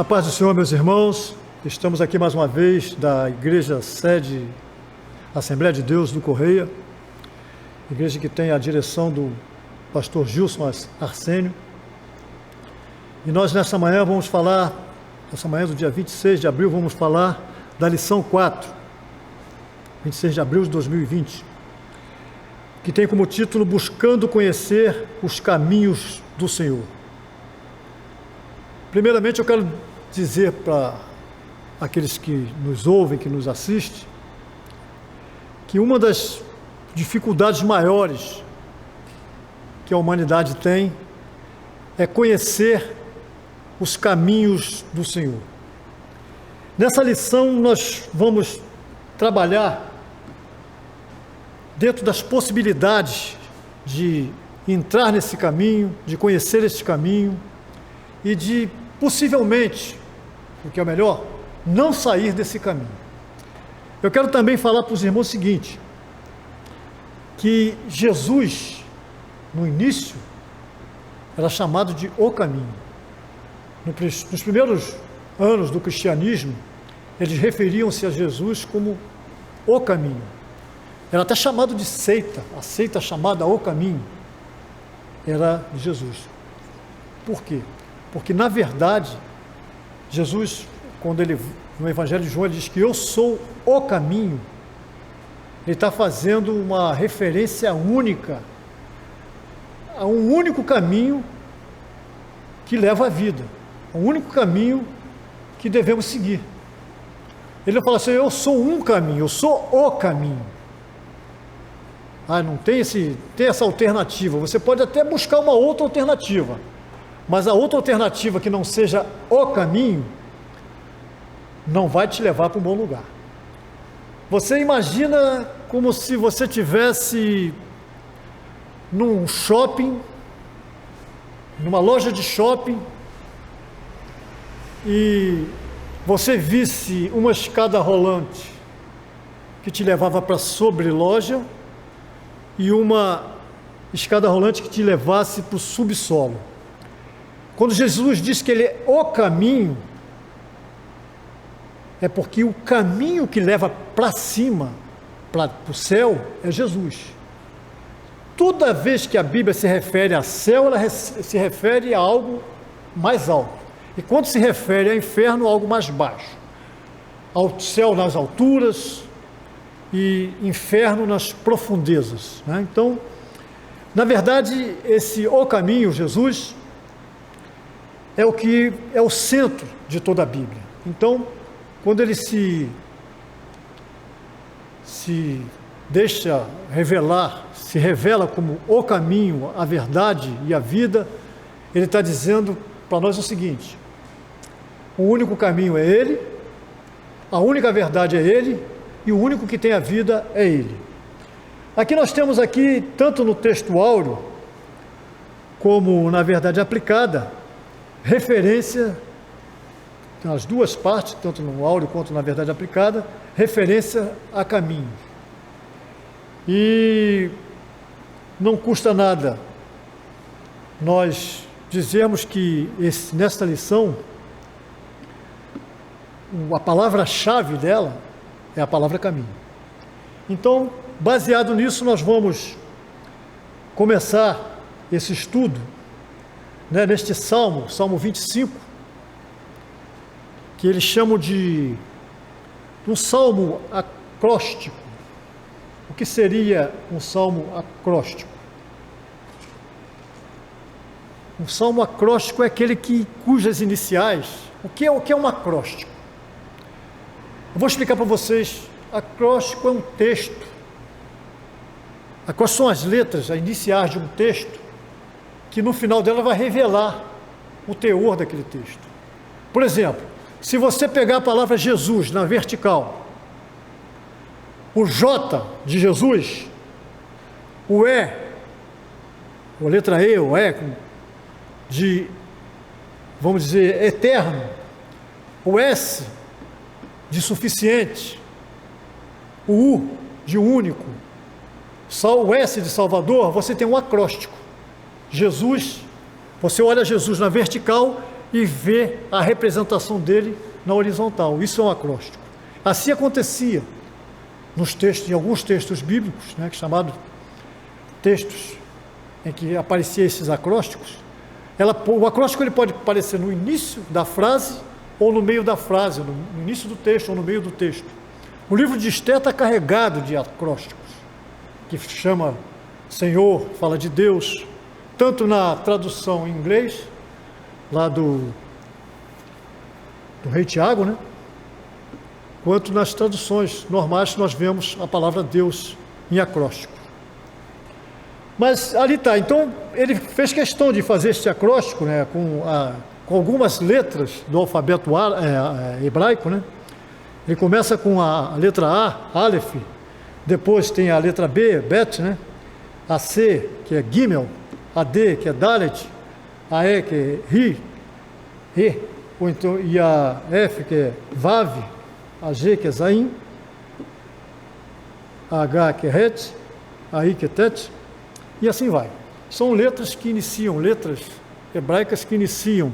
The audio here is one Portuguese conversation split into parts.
A paz do Senhor, meus irmãos. Estamos aqui mais uma vez da Igreja Sede Assembleia de Deus do Correia, igreja que tem a direção do pastor Gilson Arsênio. E nós nessa manhã do dia 26 de abril, vamos falar da lição 4, 26 de abril de 2020, que tem como título Buscando Conhecer os Caminhos do Senhor. Primeiramente, eu quero dizer para aqueles que nos ouvem, que nos assistem, que uma das dificuldades maiores que a humanidade tem é conhecer os caminhos do Senhor. Nessa lição, nós vamos trabalhar dentro das possibilidades de entrar nesse caminho, de conhecer esse caminho e de, possivelmente, o que é o melhor, não sair desse caminho. Eu quero também falar para os irmãos o seguinte, que Jesus, no início, era chamado de o caminho. Nos primeiros anos do cristianismo, eles referiam-se a Jesus como o caminho. Era até chamado de seita, a seita chamada o caminho era de Jesus. Por quê? Porque, na verdade, Jesus, quando no Evangelho de João, ele diz que eu sou o caminho, ele está fazendo uma referência única a um único caminho que leva à vida, o único caminho que devemos seguir. Ele fala assim, eu sou um caminho, eu sou o caminho. Não tem essa alternativa, você pode até buscar uma outra alternativa, mas a outra alternativa que não seja o caminho, não vai te levar para um bom lugar. Você imagina como se você estivesse num shopping, numa loja de shopping, e você visse uma escada rolante que te levava para a sobreloja e uma escada rolante que te levasse para o subsolo. Quando Jesus diz que Ele é o caminho, é porque o caminho que leva para cima, para o céu, é Jesus. Toda vez que a Bíblia se refere a céu, ela se refere a algo mais alto. E quando se refere a inferno, algo mais baixo. Ao céu nas alturas e inferno nas profundezas, né? Então, na verdade, o caminho, Jesus, é o que é o centro de toda a Bíblia. Então, quando ele se deixa revelar, se revela como o caminho, a verdade e a vida, ele está dizendo para nós o seguinte: o único caminho é Ele, a única verdade é Ele, e o único que tem a vida é Ele. Aqui nós temos aqui, tanto no texto áureo, como na verdade aplicada, referência, nas duas partes, tanto no áureo quanto na verdade aplicada, referência a caminho. E não custa nada nós dizermos que nesta lição, a palavra-chave dela é a palavra caminho. Então, baseado nisso, nós vamos começar esse estudo, né, neste Salmo 25, que eles chamam de um salmo acróstico. O que seria um salmo acróstico? Um salmo acróstico é aquele cujas iniciais... O que é um acróstico? Eu vou explicar para vocês. Acróstico é um texto. Quais são as letras, as iniciais de um texto, que no final dela vai revelar o teor daquele texto. Por exemplo, se você pegar a palavra Jesus na vertical, o J de Jesus, o E, a letra E, o E, de, vamos dizer, eterno, o S de suficiente, o U de único, só o S de Salvador, você tem um acróstico. Jesus, você olha Jesus na vertical, e vê a representação dele na horizontal. Isso é um acróstico. Assim acontecia nos textos, em alguns textos bíblicos, né, chamados textos em que apareciam esses acrósticos. O acróstico ele pode aparecer no início da frase ou no meio da frase, no início do texto ou no meio do texto. O livro de Esté está carregado de acrósticos, que chama Senhor, fala de Deus, tanto na tradução em inglês, lá do rei Tiago, né? Quanto nas traduções normais nós vemos a palavra Deus em acróstico. Mas ali está, então ele fez questão de fazer este acróstico, né, com algumas letras do alfabeto hebraico, né? Ele começa com a letra A, Aleph, depois tem a letra B, Bet, né? A C, que é Gimel, a D, que é Dalet, a E, que é Ri, ou então, e a F, que é Vav, a G, que é Zain, a H, que é Het, a I, que é Tet, e assim vai. São letras que iniciam, letras hebraicas que iniciam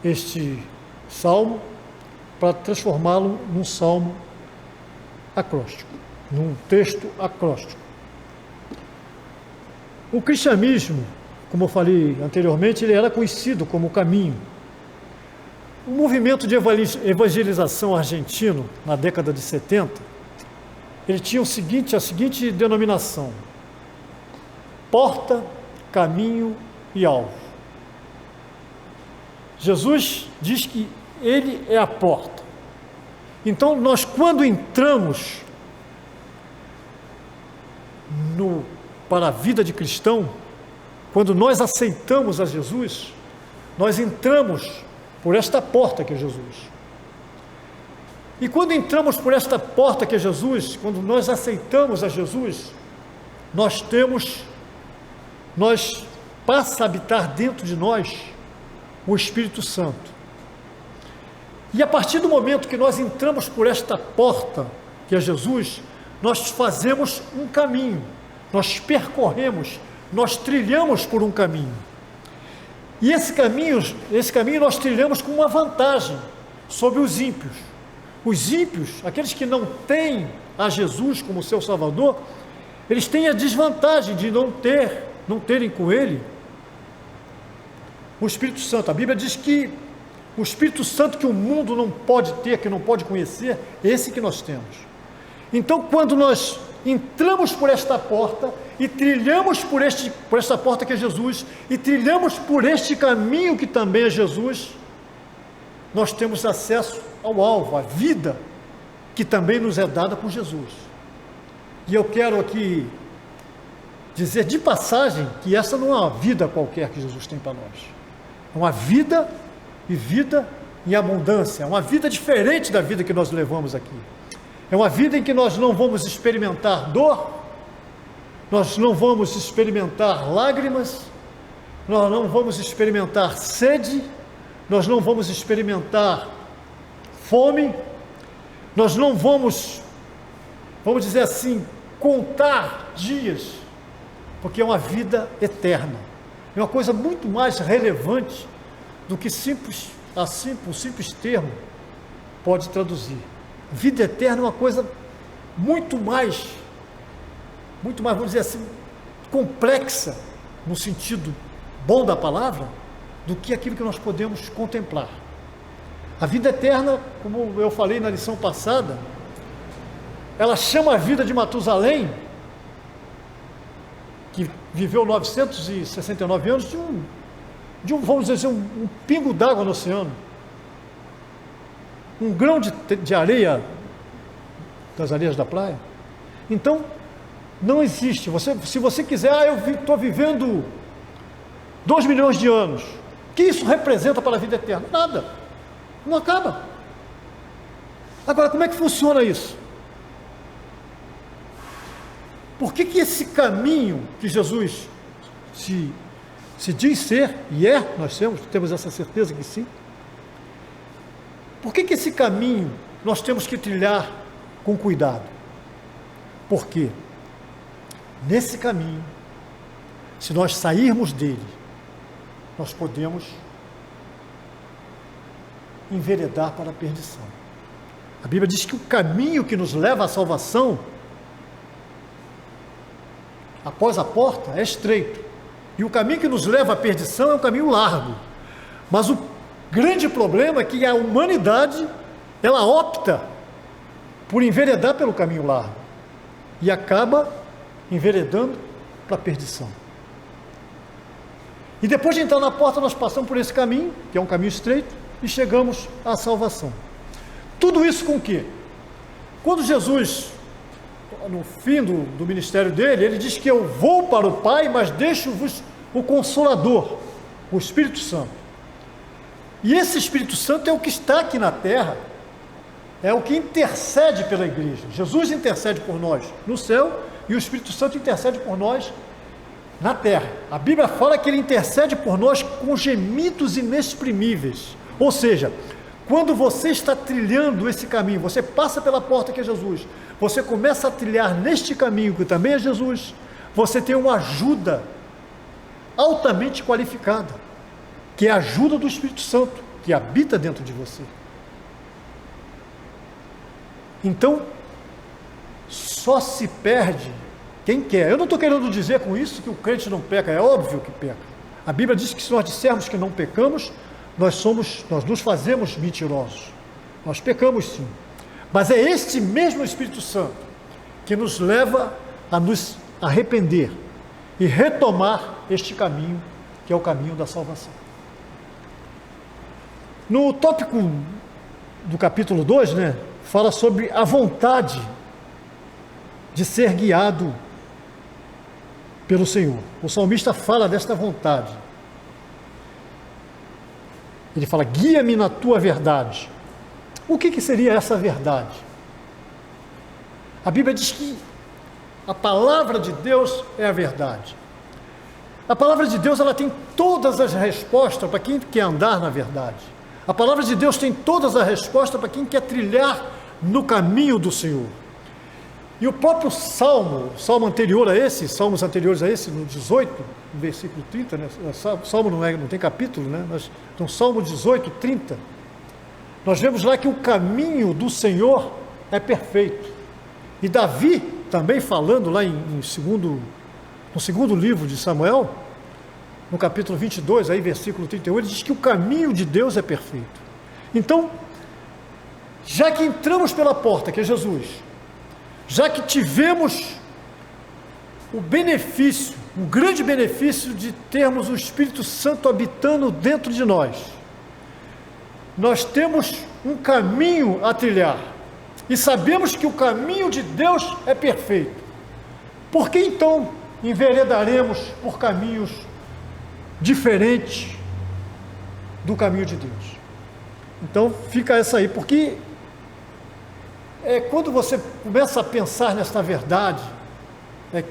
este salmo para transformá-lo num salmo acróstico, num texto acróstico. O cristianismo, como eu falei anteriormente, ele era conhecido como o caminho. O movimento de evangelização argentino, na década de 70, ele tinha a seguinte denominação: porta, caminho e alvo. Jesus diz que ele é a porta. Então, nós, quando entramos para a vida de cristão, quando nós aceitamos a Jesus, nós entramos por esta porta que é Jesus. E quando entramos por esta porta que é Jesus, quando nós aceitamos a Jesus, passa a habitar dentro de nós o Espírito Santo. E a partir do momento que nós entramos por esta porta, que é Jesus, nós fazemos um caminho, nós percorremos, nós trilhamos por um caminho. E esse caminho nós trilhamos com uma vantagem sobre os ímpios. Os ímpios, aqueles que não têm a Jesus como seu Salvador, eles têm a desvantagem de não terem com ele o Espírito Santo. A Bíblia diz que o Espírito Santo que o mundo não pode ter, que não pode conhecer, esse que nós temos. Então, quando nós entramos por esta porta e trilhamos por esta porta que é Jesus, e trilhamos por este caminho que também é Jesus, nós temos acesso ao alvo, à vida que também nos é dada por Jesus. E eu quero aqui dizer de passagem que essa não é uma vida qualquer que Jesus tem para nós. É uma vida e vida em abundância, é uma vida diferente da vida que nós levamos aqui. É uma vida em que nós não vamos experimentar dor, nós não vamos experimentar lágrimas, nós não vamos experimentar sede, nós não vamos experimentar fome, nós não vamos dizer assim, contar dias, porque é uma vida eterna. É uma coisa muito mais relevante do que o simples termo pode traduzir. Vida eterna é uma coisa muito mais, vamos dizer assim, complexa, no sentido bom da palavra, do que aquilo que nós podemos contemplar. A vida eterna, como eu falei na lição passada, ela chama a vida de Matusalém, que viveu 969 anos, vamos dizer assim, um pingo d'água no oceano, um grão de areia, das areias da praia. Então, não existe, se você quiser, eu estou vivendo 2 milhões de anos, o que isso representa para a vida eterna? Nada, não acaba. Agora, como é que funciona isso? Por que esse caminho que Jesus se diz ser, e nós temos essa certeza que sim, por que esse caminho nós temos que trilhar com cuidado? Porque nesse caminho, se nós sairmos dele, nós podemos enveredar para a perdição. A Bíblia diz que o caminho que nos leva à salvação, após a porta, é estreito. E o caminho que nos leva à perdição é um caminho largo. Mas o grande problema é que a humanidade, ela opta por enveredar pelo caminho largo e acaba enveredando para a perdição. E depois de entrar na porta, nós passamos por esse caminho, que é um caminho estreito, e chegamos à salvação. Tudo isso com o quê? Quando Jesus, no fim do ministério dele, ele diz que eu vou para o Pai, mas deixo-vos o Consolador, o Espírito Santo. E esse Espírito Santo é o que está aqui na terra, é o que intercede pela igreja. Jesus intercede por nós no céu e o Espírito Santo intercede por nós na terra. A Bíblia fala que ele intercede por nós com gemidos inexprimíveis. Ou seja, quando você está trilhando esse caminho, você passa pela porta que é Jesus, você começa a trilhar neste caminho que também é Jesus, você tem uma ajuda altamente qualificada, que é a ajuda do Espírito Santo, que habita dentro de você. Então, só se perde quem quer. Eu não estou querendo dizer com isso que o crente não peca, é óbvio que peca. A Bíblia diz que se nós dissermos que não pecamos, nós nos fazemos mentirosos. Nós pecamos sim. Mas é este mesmo Espírito Santo que nos leva a nos arrepender e retomar este caminho, que é o caminho da salvação. No tópico do capítulo 2, fala sobre a vontade de ser guiado pelo Senhor. O salmista fala desta vontade. Ele fala, guia-me na tua verdade. O que seria essa verdade? A Bíblia diz que a palavra de Deus é a verdade. A palavra de Deus, ela tem todas as respostas para quem quer andar na verdade. A palavra de Deus tem todas as respostas para quem quer trilhar no caminho do Senhor. E o próprio salmos anteriores a esse, no 18, no versículo 30, salmo não tem capítulo, mas no Salmo 18, 30, nós vemos lá que o caminho do Senhor é perfeito. E Davi, também falando lá no segundo livro de Samuel, no capítulo 22, aí, versículo 31, ele diz que o caminho de Deus é perfeito. Então, já que entramos pela porta, que é Jesus, já que tivemos o benefício, um grande benefício de termos o Espírito Santo habitando dentro de nós, nós temos um caminho a trilhar, e sabemos que o caminho de Deus é perfeito. Por que então enveredaremos por caminhos diferentes do caminho de Deus? Então fica essa aí, porque quando você começa a pensar nesta verdade,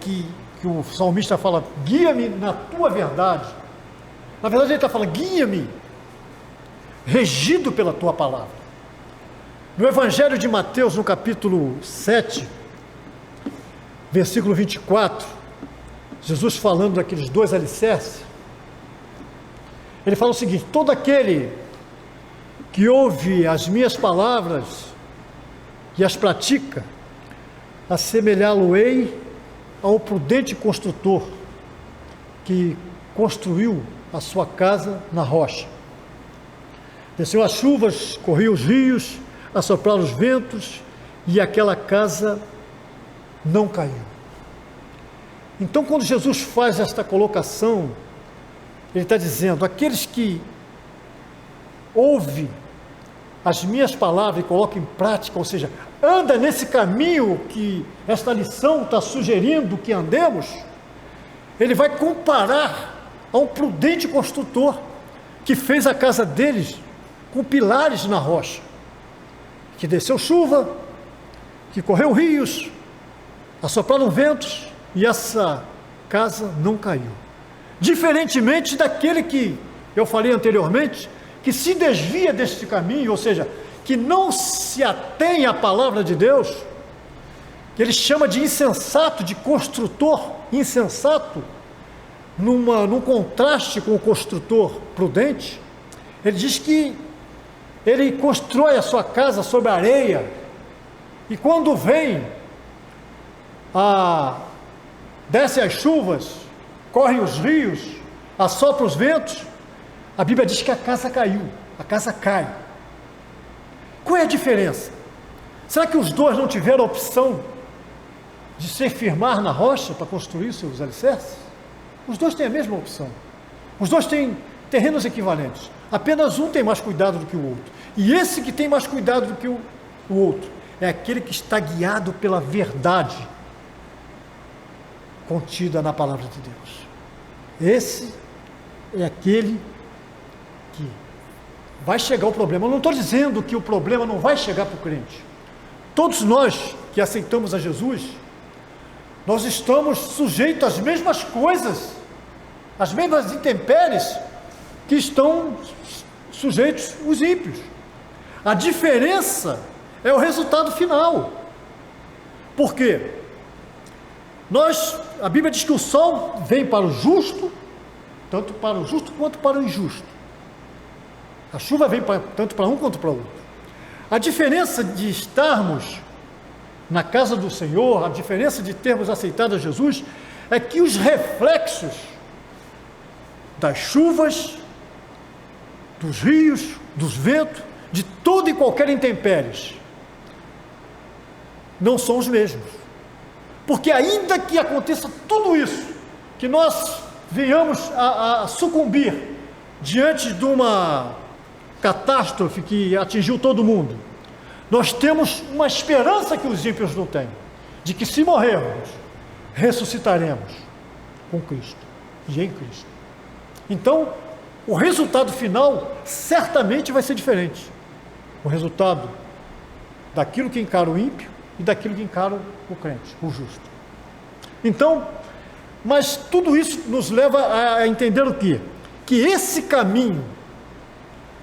que o salmista fala, guia-me na tua verdade. Na verdade ele está falando, guia-me, regido pela tua palavra. No Evangelho de Mateus, no capítulo 7, versículo 24, Jesus falando daqueles dois alicerces, ele fala o seguinte, todo aquele que ouve as minhas palavras e as pratica, assemelhá-lo-ei ao prudente construtor que construiu a sua casa na rocha. Desceu as chuvas, corriam os rios, assopraram os ventos, e aquela casa não caiu. Então, quando Jesus faz esta colocação, ele está dizendo, aqueles que ouvem as minhas palavras e colocam em prática, ou seja, anda nesse caminho que esta lição está sugerindo que andemos, ele vai comparar a um prudente construtor que fez a casa deles com pilares na rocha, que desceu chuva, que correu rios, assopraram ventos, e essa casa não caiu. Diferentemente daquele que eu falei anteriormente, que se desvia deste caminho, ou seja, que não se atém à palavra de Deus, que ele chama de insensato, de construtor insensato, num contraste com o construtor prudente. Ele diz que ele constrói a sua casa sobre areia, e quando descem as chuvas, correm os rios, assopram os ventos, a Bíblia diz que a casa caiu, a casa cai. Qual é a diferença? Será que os dois não tiveram a opção de se firmar na rocha para construir seus alicerces? Os dois têm a mesma opção. Os dois têm terrenos equivalentes. Apenas um tem mais cuidado do que o outro. E esse que tem mais cuidado do que o outro é aquele que está guiado pela verdade contida na palavra de Deus. Esse é aquele que vai chegar o problema. Eu não estou dizendo que o problema não vai chegar para o crente. Todos nós que aceitamos a Jesus, nós estamos sujeitos às mesmas coisas, às mesmas intempéries que estão sujeitos os ímpios. A diferença é o resultado final. Por quê? A Bíblia diz que o sol vem para o justo, tanto para o justo quanto para o injusto. A chuva vem tanto para um quanto para o outro. A diferença de estarmos na casa do Senhor, a diferença de termos aceitado a Jesus, é que os reflexos das chuvas, dos rios, dos ventos, de toda e qualquer intempéries, não são os mesmos. Porque ainda que aconteça tudo isso, que nós venhamos a sucumbir diante de uma catástrofe que atingiu todo mundo, nós temos uma esperança que os ímpios não têm, de que se morrermos, ressuscitaremos com Cristo e em Cristo. Então, o resultado final certamente vai ser diferente. O resultado daquilo que encara o ímpio e daquilo que encara o crente, o justo. Então, mas tudo isso nos leva a entender o quê? Que esse caminho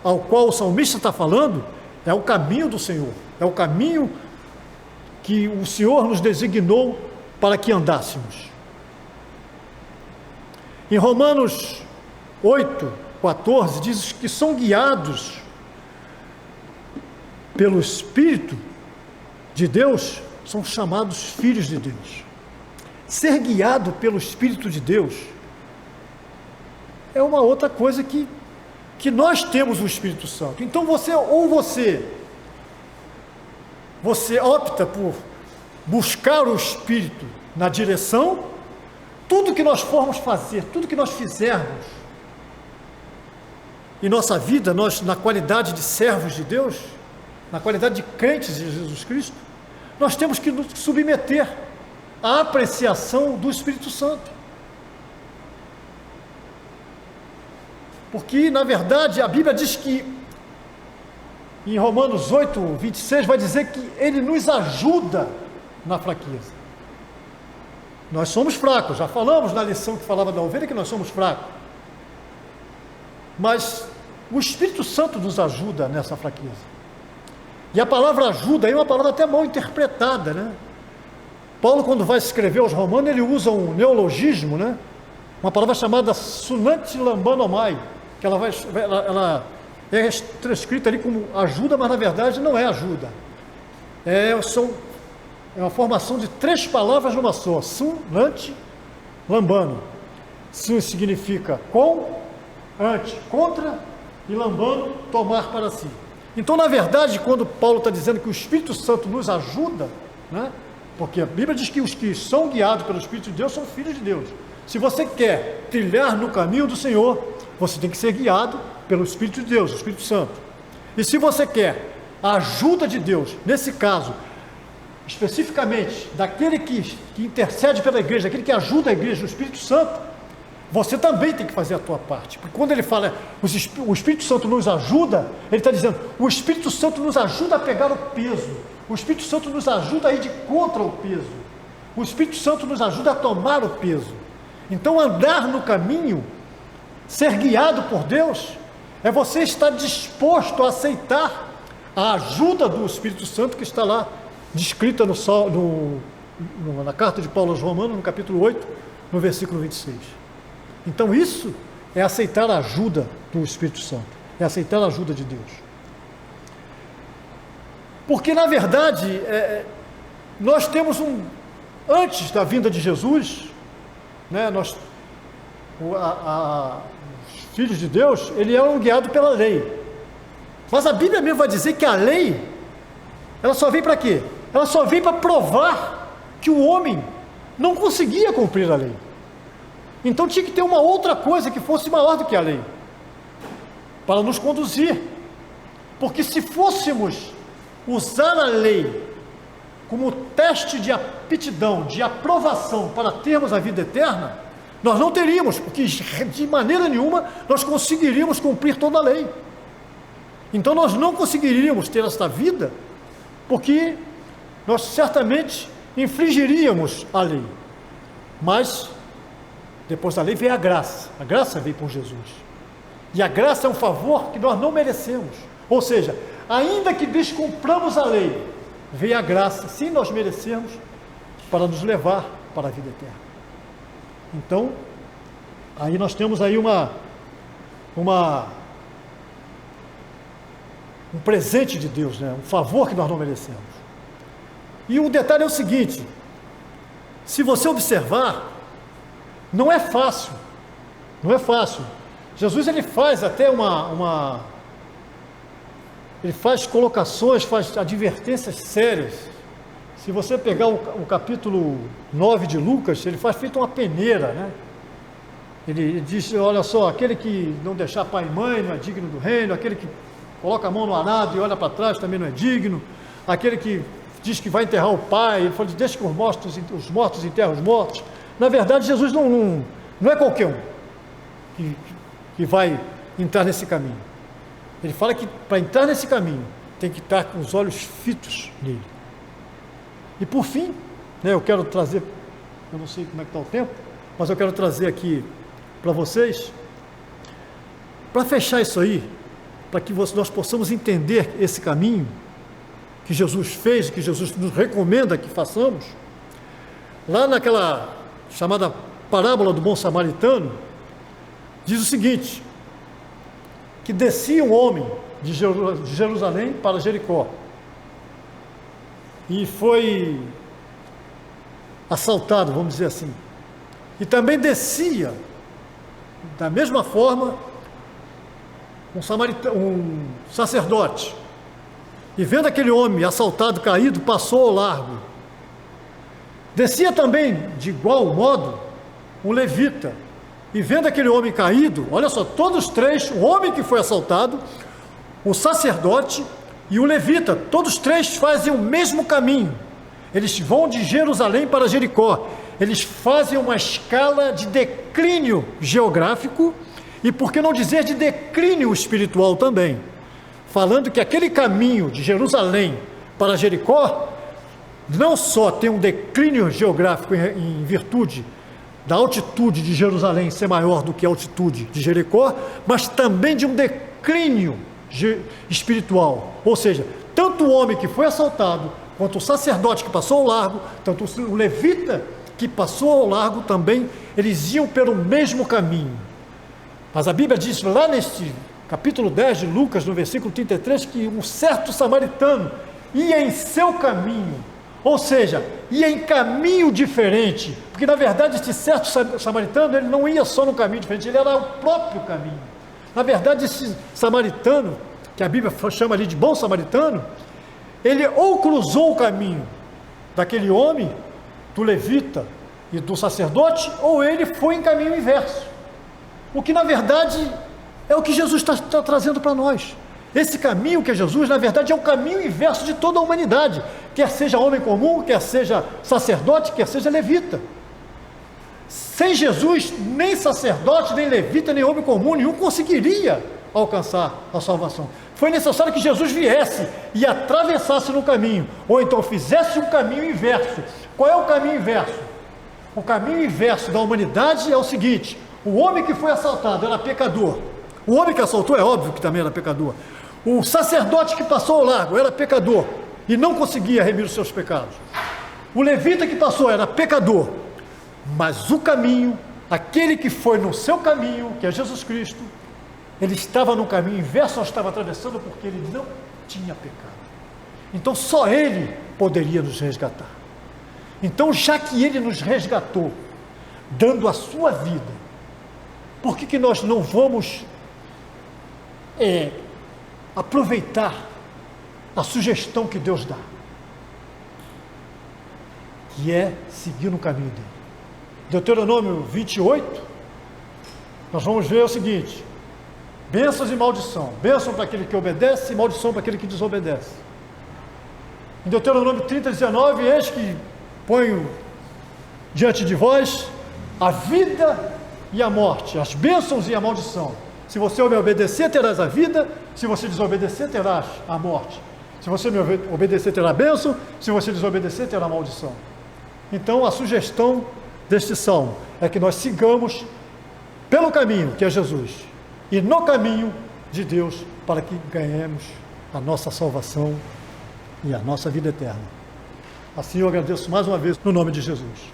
ao qual o salmista está falando é o caminho do Senhor, é o caminho que o Senhor nos designou para que andássemos. Em Romanos 8:14 diz que são guiados pelo Espírito de Deus, são chamados filhos de Deus. Ser guiado pelo Espírito de Deus é uma outra coisa que nós temos o Espírito Santo. Então você opta por buscar o Espírito na direção, tudo que nós formos fazer, tudo que nós fizermos em nossa vida, nós na qualidade de servos de Deus, na qualidade de crentes de Jesus Cristo, nós temos que nos submeter à apreciação do Espírito Santo. Porque, na verdade, a Bíblia diz que, em Romanos 8:26, vai dizer que Ele nos ajuda na fraqueza. Nós somos fracos, já falamos na lição que falava da ovelha que nós somos fracos. Mas o Espírito Santo nos ajuda nessa fraqueza. E a palavra ajuda é uma palavra até mal interpretada, né? Paulo, quando vai escrever aos Romanos, ele usa um neologismo, né? Uma palavra chamada sunanti lambanomai, que ela é transcrita ali como ajuda, mas na verdade não é ajuda. É uma formação de 3 palavras numa só, sunanti lambano. Sun significa com, ante, contra, e lambano, tomar para si. Então, na verdade, quando Paulo está dizendo que o Espírito Santo nos ajuda, né? Porque a Bíblia diz que os que são guiados pelo Espírito de Deus são filhos de Deus. Se você quer trilhar no caminho do Senhor, você tem que ser guiado pelo Espírito de Deus, o Espírito Santo. E se você quer a ajuda de Deus, nesse caso, especificamente daquele que intercede pela igreja, daquele que ajuda a igreja, o Espírito Santo, você também tem que fazer a tua parte. Porque quando ele fala, o Espírito Santo nos ajuda, ele está dizendo, o Espírito Santo nos ajuda a pegar o peso, o Espírito Santo nos ajuda a ir de contra o peso, o Espírito Santo nos ajuda a tomar o peso. Então, andar no caminho, ser guiado por Deus, é você estar disposto a aceitar a ajuda do Espírito Santo que está lá, descrita na carta de Paulo aos Romanos, no capítulo 8, no versículo 26. Então isso é aceitar a ajuda do Espírito Santo, é aceitar a ajuda de Deus. Porque, na verdade, nós temos antes da vinda de Jesus, né, os filhos de Deus, eles eram guiados pela lei. Mas a Bíblia mesmo vai dizer que a lei, ela só vem para quê? Ela só vem para provar que o homem não conseguia cumprir a lei. Então tinha que ter uma outra coisa que fosse maior do que a lei, para nos conduzir. Porque se fôssemos usar a lei como teste de aptidão, de aprovação para termos a vida eterna, nós não teríamos, porque de maneira nenhuma nós conseguiríamos cumprir toda a lei. Então nós não conseguiríamos ter esta vida, porque nós certamente infringiríamos a lei. Mas depois da lei veio a graça veio por Jesus. E a graça é um favor que nós não merecemos. Ou seja, ainda que descumpramos a lei, veio a graça, sem nós merecermos, para nos levar para a vida eterna. Então, aí nós temos aí um presente de Deus, né? Um favor que nós não merecemos. E o detalhe é o seguinte: se você observar, não é fácil. Jesus, ele faz até ele faz colocações, faz advertências sérias. Se você pegar o capítulo 9 de Lucas, ele faz feito uma peneira, né? Ele diz, olha só, aquele que não deixar pai e mãe não é digno do reino, aquele que coloca a mão no arado e olha para trás também não é digno, aquele que diz que vai enterrar o pai, ele fala, deixa que os mortos enterram os mortos. Na verdade, Jesus não é qualquer um que vai entrar nesse caminho. Ele fala que para entrar nesse caminho tem que estar com os olhos fitos nele. E por fim, né, eu quero trazer, eu não sei como é que está o tempo, mas eu quero trazer aqui para vocês, para fechar isso aí, para que nós possamos entender esse caminho que Jesus fez, que Jesus nos recomenda que façamos. Lá naquela chamada parábola do bom samaritano, diz o seguinte, que descia um homem de Jerusalém para Jericó, e foi assaltado, vamos dizer assim, e também descia, da mesma forma, um sacerdote, e vendo aquele homem assaltado, caído, passou ao largo. Descia também, de igual modo, um levita, e vendo aquele homem caído, olha só, todos três, o homem que foi assaltado, o sacerdote e o levita, todos três fazem o mesmo caminho. Eles vão de Jerusalém para Jericó. Eles fazem uma escala de declínio geográfico e, por que não dizer, de declínio espiritual também. Falando que aquele caminho de Jerusalém para Jericó não só tem um declínio geográfico em virtude da altitude de Jerusalém ser maior do que a altitude de Jericó, mas também de um declínio espiritual. Ou seja, tanto o homem que foi assaltado, quanto o sacerdote que passou ao largo, tanto o levita que passou ao largo também, eles iam pelo mesmo caminho. Mas a Bíblia diz lá neste capítulo 10 de Lucas, no versículo 33, que um certo samaritano ia em seu caminho, ou seja, ia em caminho diferente, porque na verdade este certo samaritano, ele não ia só no caminho diferente, ele era o próprio caminho. Na verdade, esse samaritano, que a Bíblia chama ali de bom samaritano, ele ou cruzou o caminho daquele homem, do levita e do sacerdote, ou ele foi em caminho inverso. O que na verdade é o que Jesus está trazendo para nós. Esse caminho que é Jesus, na verdade, é o caminho inverso de toda a humanidade, quer seja homem comum, quer seja sacerdote, quer seja levita. Sem Jesus, nem sacerdote, nem levita, nem homem comum, nenhum conseguiria alcançar a salvação. Foi necessário que Jesus viesse e atravessasse no caminho, ou então fizesse um caminho inverso. Qual é o caminho inverso? O caminho inverso da humanidade é o seguinte: o homem que foi assaltado era pecador. O homem que assaltou é óbvio que também era pecador. O sacerdote que passou ao largo era pecador e não conseguia remir os seus pecados. O levita que passou era pecador, mas o caminho, aquele que foi no seu caminho, que é Jesus Cristo, ele estava no caminho inverso, nós estava atravessando porque ele não tinha pecado. Então só Ele poderia nos resgatar. Então, já que Ele nos resgatou, dando a sua vida, por que nós não vamos aproveitar a sugestão que Deus dá? Que é seguir no caminho dele. Deuteronômio 28, nós vamos ver o seguinte: bênçãos e maldição. Bênção para aquele que obedece e maldição para aquele que desobedece. Em Deuteronômio 30, 19, eis que ponho diante de vós a vida e a morte, as bênçãos e a maldição. Se você me obedecer, terás a vida; se você desobedecer, terás a morte. Se você me obedecer, terá a bênção; se você desobedecer, terá a maldição. Então, a sugestão deste salmo é que nós sigamos pelo caminho que é Jesus, e no caminho de Deus, para que ganhemos a nossa salvação e a nossa vida eterna. Assim eu agradeço mais uma vez no nome de Jesus.